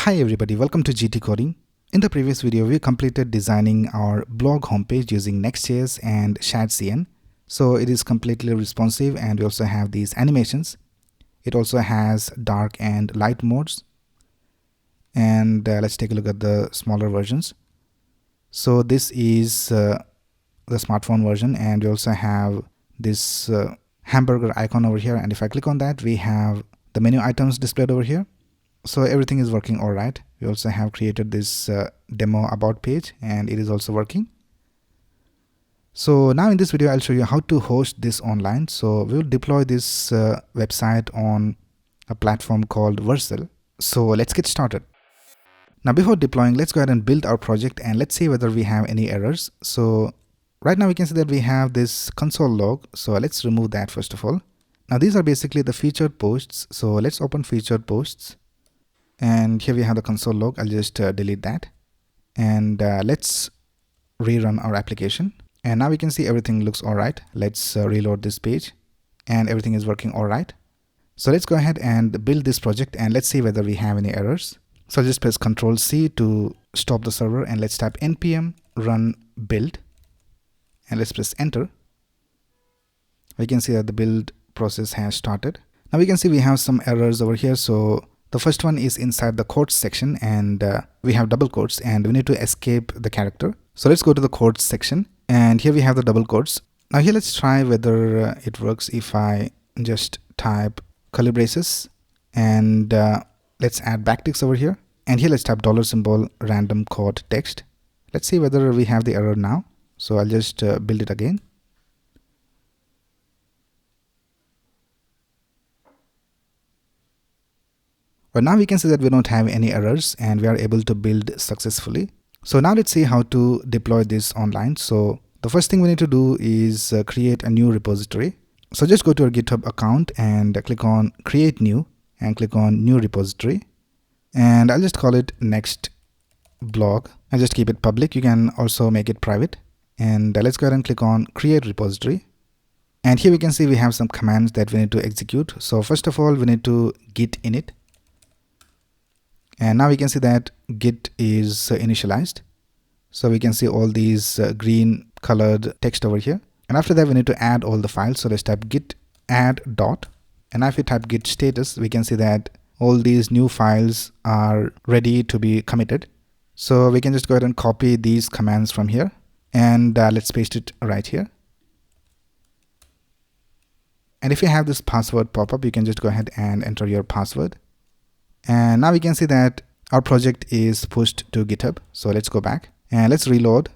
Hi everybody, welcome to GTCoding. In the previous video, we completed designing our blog homepage using Next.js and Shadcn. So it is completely responsive, and we also have these animations. It also has dark and light modes. And let's take a look at the smaller versions. So this is the smartphone version, and we also have this hamburger icon over here. And if I click on that, we have the menu items displayed over here. So everything is working all right. We also have created this demo about page, and it is also working. So now in this video, I'll show you how to host this online. So we will deploy this website on a platform called Vercel. So let's get started. Now before deploying, let's go ahead and build our project, and let's see whether we have any errors. So right now we can see that we have this console log. So let's remove that first of all. Now these are basically the featured posts. So let's open featured posts. And here we have the console log. I'll just delete that, and let's rerun our application. And now we can see everything looks all right. Let's reload this page, and everything is working all right. So let's go ahead and build this project, and let's see whether we have any errors. So I'll just press Ctrl+C to stop the server, and let's type npm run build, and let's press enter. We can see that the build process has started. Now we can see we have some errors over here. So the first one is inside the quotes section, and we have double quotes, and we need to escape the character. So let's go to the quotes section, and here we have the double quotes. Now here let's try whether it works if I just type curly braces, and let's add backticks over here. And here let's type $symbol random quote text. Let's see whether we have the error now. So I'll just build it again. But now we can see that we don't have any errors, and we are able to build successfully. So now let's see how to deploy this online. So the first thing we need to do is create a new repository. So just go to our GitHub account and click on create new, and click on new repository. And I'll just call it Next blog. I'll just keep it public. You can also make it private. And let's go ahead and click on create repository. And here we can see we have some commands that we need to execute. So first of all, we need to git init. And now we can see that git is initialized. So we can see all these green colored text over here. And after that, we need to add all the files. So let's type git add dot. And now if we type git status, we can see that all these new files are ready to be committed. So we can just go ahead and copy these commands from here, and let's paste it right here. And if you have this password pop up, you can just go ahead and enter your password. And now we can see that our project is pushed to GitHub. So let's go back and let's reload.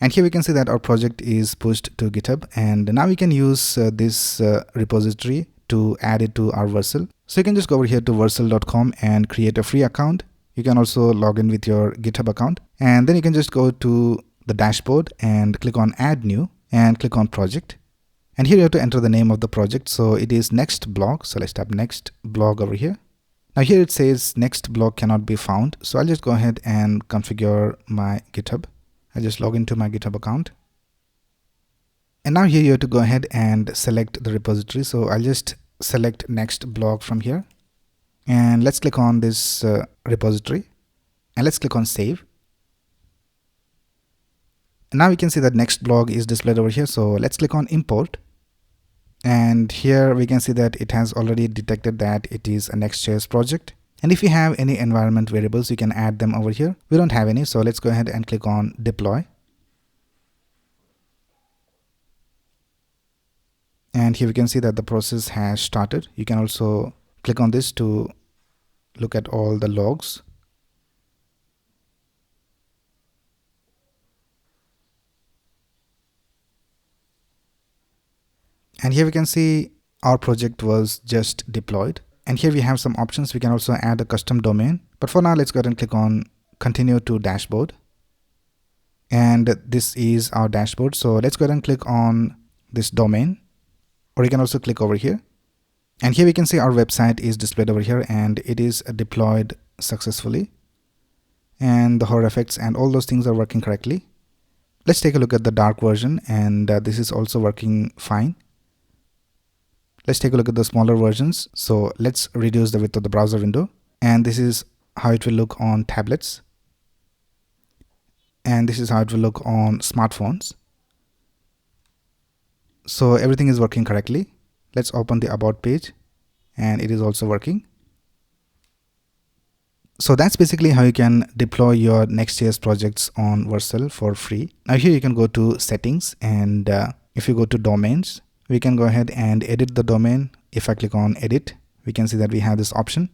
And here we can see that our project is pushed to GitHub. And now we can use this repository to add it to our Vercel. So you can just go over here to vercel.com and create a free account. You can also log in with your GitHub account. And then you can just go to the dashboard and click on add new and click on project. And here you have to enter the name of the project. So it is Next blog. So let's type Next blog over here. Now here it says next blog cannot be found. So I'll just go ahead and configure my GitHub. I'll just log into my GitHub account. And now here you have to go ahead and select the repository. So I'll just select next blog from here. And let's click on this repository. And let's click on save. And now we can see that next blog is displayed over here. So let's click on import. And here we can see that it has already detected that it is a Next.js project. And if you have any environment variables, you can add them over here. We don't have any, so let's go ahead and click on deploy. And here we can see that the process has started. You can also click on this to look at all the logs. And here we can see our project was just deployed. And here we have some options. We can also add a custom domain. But for now, let's go ahead and click on continue to dashboard. And this is our dashboard. So let's go ahead and click on this domain. Or you can also click over here. And here we can see our website is displayed over here, and it is deployed successfully. And the hover effects and all those things are working correctly. Let's take a look at the dark version, and this is also working fine. Let's take a look at the smaller versions. So let's reduce the width of the browser window. And this is how it will look on tablets, and this is how it will look on smartphones. So everything is working correctly. Let's open the about page, and it is also working. So that's basically how you can deploy your Next.js projects on Vercel for free. Now here you can go to settings, and if you go to domains, we can go ahead and edit the domain. If I click on edit, we can see that we have this option.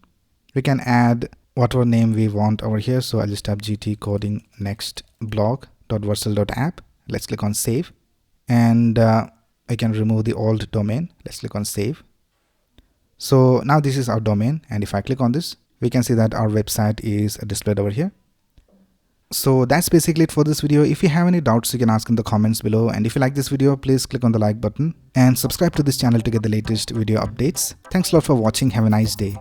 We can add whatever name we want over here. So I'll just type GTCoding next blog.vercel.app. Let's click on save, and I can remove the old domain. Let's click on save. So now this is our domain, and if I click on this, we can see that our website is displayed over here. So that's basically it for this video. If you have any doubts, you can ask in the comments below, and if you like this video, please click on the like button and subscribe to this channel to get the latest video updates. Thanks a lot for watching. Have a nice day.